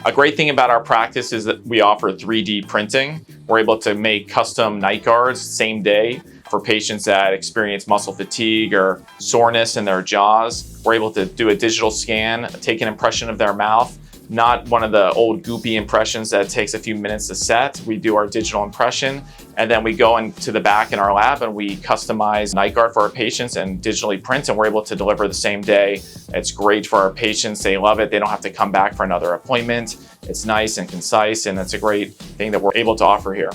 A great thing about our practice is that we offer 3D printing. We're able to make custom night guards same day for patients that experience muscle fatigue or soreness in their jaws. We're able to do a digital scan, take an impression of their mouth, not one of the old goopy impressions that takes a few minutes to set. We do our digital impression, and then we go into the back in our lab and we customize night guard for our patients and digitally print, and we're able to deliver the same day. It's great for our patients. They love it. They don't have to come back for another appointment. It's nice and concise, and it's a great thing that we're able to offer here.